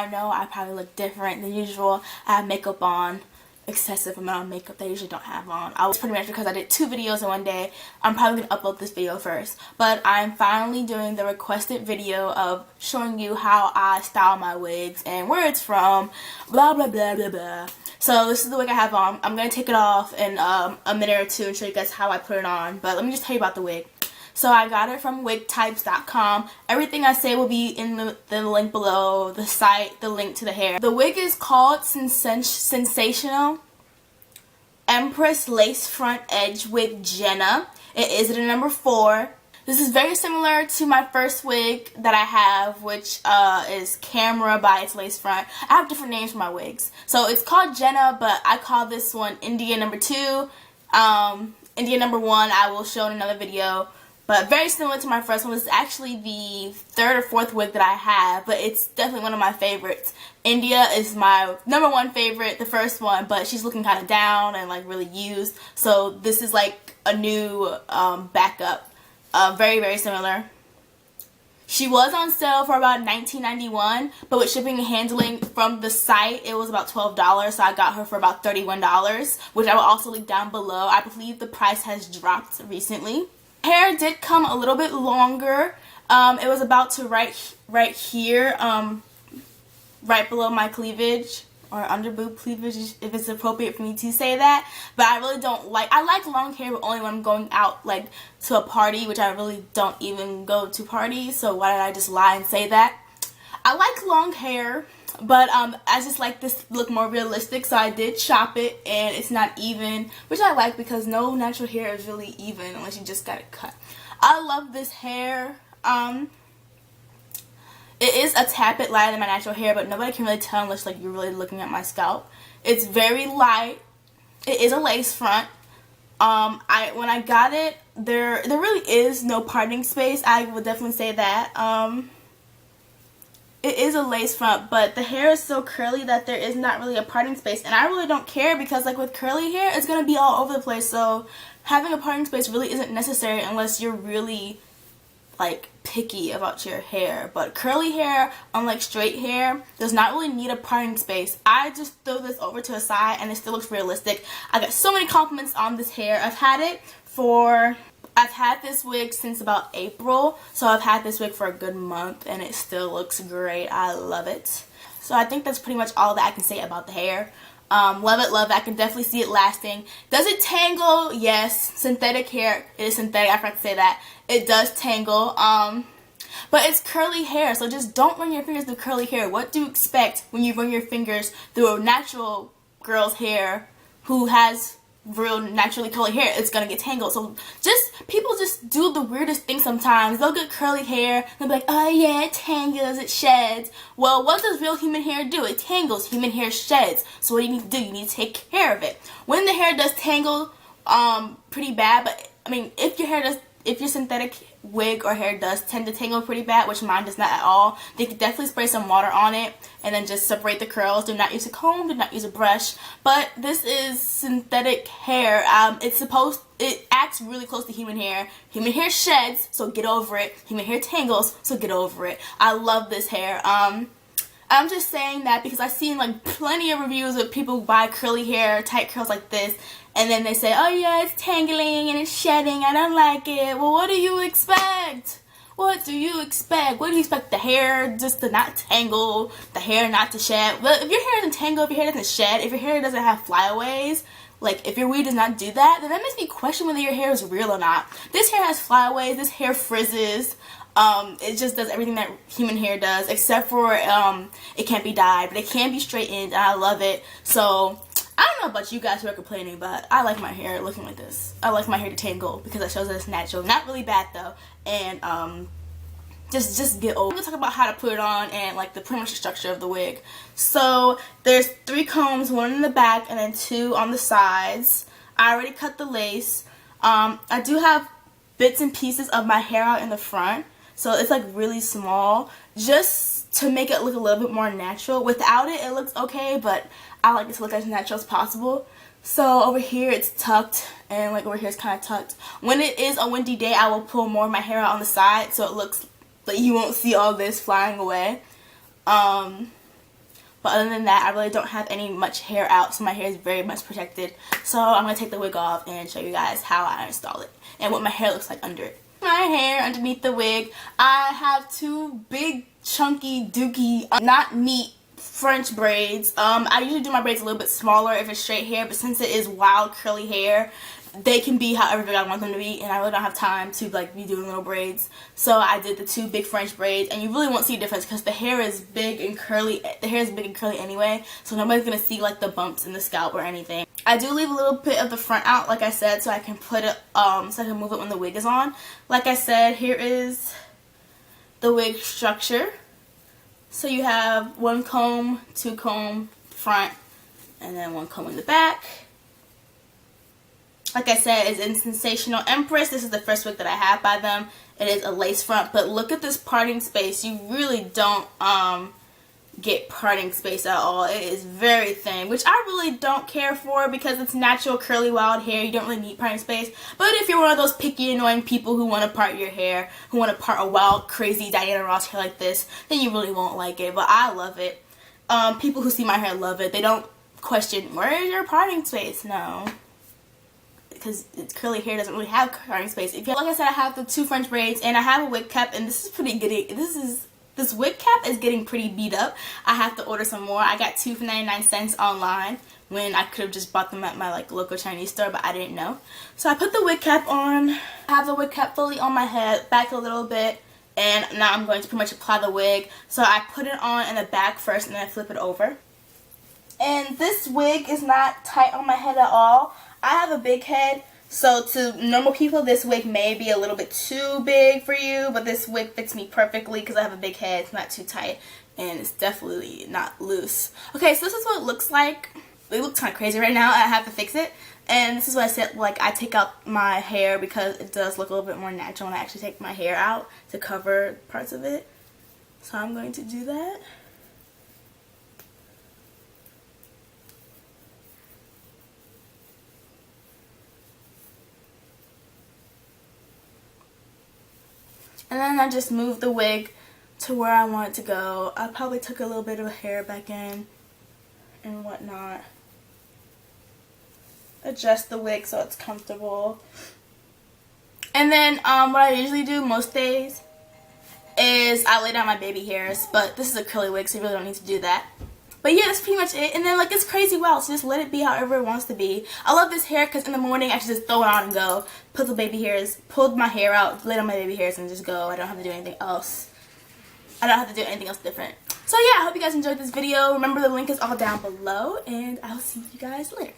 I know I probably look different than usual. I have makeup on, excessive amount of makeup that I usually don't have on. I was pretty much because I did 2 videos in one day. I'm probably going to upload this video first. But I'm finally doing the requested video of showing you how I style my wigs and where it's from, blah blah blah blah blah. So this is the wig I have on. I'm going to take it off in a minute or two and show you guys how I put it on. But let me just tell you about the wig. So I got it from wigtypes.com. Everything I say will be in the link below, the site, the link to the hair. The wig is called Sensational Empress Lace Front Edge Wig Jenna. It is at a number 4. This is very similar to my first wig that I have, which is Camera by its lace front. I have different names for my wigs. So it's called Jenna, but I call this one India number 2. India number 1 I will show in another video. But very similar to my first one. This is actually the 3rd or 4th wig that I have, but it's definitely one of my favorites. India is my number 1 favorite, the first one, but she's looking kind of down and like really used. So this is like a new backup. Very, very similar. She was on sale for about $19.91, but with shipping and handling from the site, it was about $12, so I got her for about $31, which I will also link down below. I believe the price has dropped recently. Hair did come a little bit longer. It was about to right here, right below my cleavage, or under boob cleavage if it's appropriate for me to say that. But I really don't like, I like long hair, but only when I'm going out like to a party, which I really don't even go to parties, so why did I just lie and say that? I like long hair, but I just like this to look more realistic, so I did chop it, and it's not even, which I like because no natural hair is really even unless you just got it cut. I love this hair. It is a tad bit lighter than my natural hair, but nobody can really tell unless like you're really looking at my scalp. It's very light. It is a lace front. When I got it, there really is no parting space. I would definitely say that. It is a lace front, but the hair is so curly that there is not really a parting space, and I really don't care because like with curly hair, it's going to be all over the place, so having a parting space really isn't necessary unless you're really like picky about your hair. But curly hair, unlike straight hair, does not really need a parting space. I just throw this over to a side and it still looks realistic. I got so many compliments on this hair. I've had this wig since about April, so I've had this wig for a good month and it still looks great. I love it. So I think that's pretty much all that I can say about the hair. Love it, love it. I can definitely see it lasting. Does it tangle? Yes. Synthetic hair. It is synthetic. I forgot to say that. It does tangle. But it's curly hair, so just don't run your fingers through curly hair. What do you expect when you run your fingers through a natural girl's hair who has real naturally curly hair? It's gonna get tangled. So people just do the weirdest thing sometimes. They'll get curly hair, they'll be like, oh yeah, it tangles, it sheds. Well, what does real human hair do? It tangles. Human hair sheds. So what do? You need to take care of it. When the hair does tangle pretty bad, but I mean, if your synthetic wig or hair does tend to tangle pretty bad, which mine does not at all, they could definitely spray some water on it and then just separate the curls. Do not use a comb, do not use a brush. But this is synthetic hair. It acts really close to human hair. Human hair sheds, so get over it. Human hair tangles, so get over it. I love this hair. I'm just saying that because I've seen like plenty of reviews of people who buy curly hair, tight curls like this, and then they say, oh yeah, it's tangling and it's shedding, I don't like it. Well, what do you expect? What do you expect? What do you expect? The hair just to not tangle, the hair not to shed? Well, if your hair doesn't tangle, if your hair doesn't shed, if your hair doesn't have flyaways, like if your wig does not do that, then that makes me question whether your hair is real or not. This hair has flyaways, this hair frizzes. It just does everything that human hair does, except for it can't be dyed, but it can be straightened, and I love it. So I don't know about you guys who are complaining, but I like my hair looking like this. I like my hair to tangle because it shows that it's natural. Not really bad though, and just get over. I'm gonna talk about how to put it on and like the pretty much the structure of the wig. So there's 3 combs, 1 in the back and then 2 on the sides. I already cut the lace. I do have bits and pieces of my hair out in the front. So it's like really small, just to make it look a little bit more natural. Without it, it looks okay, but I like it to look as natural as possible. So over here it's tucked, and like over here it's kind of tucked. When it is a windy day, I will pull more of my hair out on the side so it looks like you won't see all this flying away. But other than that, I really don't have any much hair out, so my hair is very much protected. So I'm going to take the wig off and show you guys how I install it and what my hair looks like under it. My hair underneath the wig, I have two big chunky dookie not neat French braids. I usually do my braids a little bit smaller if it's straight hair, but since it is wild curly hair, they can be however big I want them to be, and I really don't have time to like be doing little braids. So I did the two big French braids, and you really won't see a difference because the hair is big and curly. The hair is big and curly anyway, so nobody's gonna see like the bumps in the scalp or anything. I do leave a little bit of the front out, like I said, so I can put it so I can move it when the wig is on. Like I said, here is the wig structure. So you have one comb, two comb front, and then one comb in the back. Like I said, it's in Sensational Empress. This is the first wig that I have by them. It is a lace front, but look at this parting space. You really don't get parting space at all. It is very thin, which I really don't care for because it's natural curly wild hair. You don't really need parting space. But if you're one of those picky annoying people who want to part your hair, who want to part a wild crazy Diana Ross hair like this, then you really won't like it. But I love it. People who see my hair love it. They don't question, where is your parting space? No. Because curly hair doesn't really have parting space. Like I said, I have the two French braids and I have a wig cap, and this is pretty good. This wig cap is getting pretty beat up. I have to order some more. I got two for 99 cents online when I could have just bought them at my like local Chinese store, but I didn't know. So I put the wig cap on. I have the wig cap fully on my head, back a little bit, and now I'm going to pretty much apply the wig. So I put it on in the back first and then I flip it over. And this wig is not tight on my head at all. I have a big head, so to normal people this wig may be a little bit too big for you, but this wig fits me perfectly because I have a big head. It's not too tight and it's definitely not loose. Okay, so this is what it looks like. It looks kind of crazy right now. I have to fix it. And this is what I said, like I take out my hair because it does look a little bit more natural when I actually take my hair out to cover parts of it. So I'm going to do that. And then I just moved the wig to where I want it to go. I probably took a little bit of hair back in and whatnot. Adjust the wig so it's comfortable. And then what I usually do most days is I lay down my baby hairs. But this is a curly wig, so you really don't need to do that. But yeah, that's pretty much it. And then like it's crazy wild, so just let it be however it wants to be. I love this hair because in the morning I can just throw it on and go. Put the baby hairs, pull my hair out, lay down my baby hairs and just go. I don't have to do anything else. I don't have to do anything else different. So yeah, I hope you guys enjoyed this video. Remember the link is all down below and I'll see you guys later.